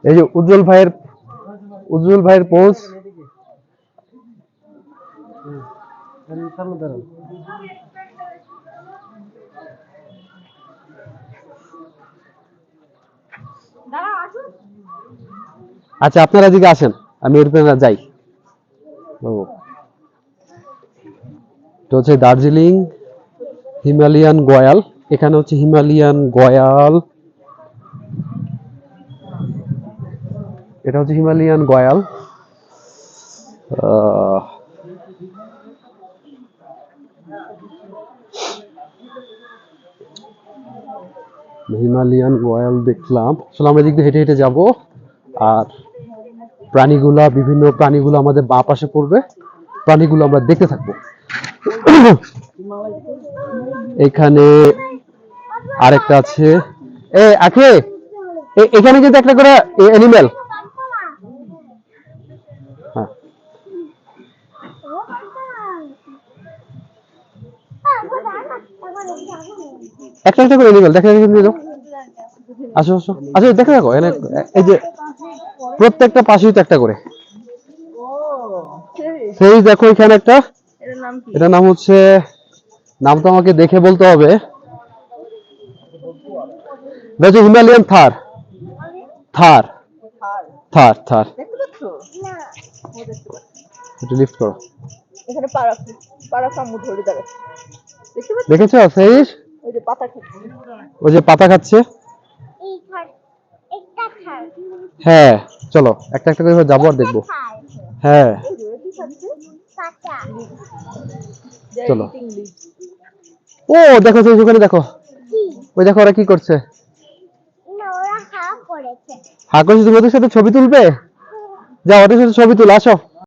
এই যে উজ্জ্বল ভাইয়ের পোজ। আচ্ছা আপনারা এদিকে আসেন, আমি এরপরে যাই। তো হচ্ছে দার্জিলিং হিমালয়ান গয়াল, এখানে হচ্ছে হিমালয়ান গয়াল, এটা হচ্ছে হিমালয়ান গয়াল। হিমালয়ান গয়াল দেখলাম। আসলে আমরা এদিক দিয়ে হেঁটে হেঁটে যাবো, আর প্রাণীগুলা, বিভিন্ন প্রাণীগুলো আমাদের বাঁ পাশে পড়বে, প্রাণীগুলো আমরা দেখতে থাকবো। এখানে আরেকটা আছে, আখে এখানে কিন্তু একটা করে অ্যানিমেল। হ্যাঁ একটা একটা করে অ্যানিমেল দেখা যাচ্ছে। আসো আসো আসো, দেখে রাখো এখানে, এই যে প্রত্যেকটা পাশেই তো একটা করে সেই দেখো এখানে একটা, এটার নাম হচ্ছে, নাম তো আমাকে দেখে বলতে হবে, হিমালয়ান থার। থার থার থার একটু লিফট করো। এখানে দেখেছো সেই ওই যে পাতা খাচ্ছে। হ্যাঁ চলো একটা একটা করে যাবো আর দেখবো। হ্যাঁ চলো। ও দেখো সেই ওখানে দেখো, ওই দেখো ওরা কি করছে। হা করেছে, তুমি ওদের সাথে ছবি তুলবে? যাও ওদের সাথে ছবি তুলে আসো।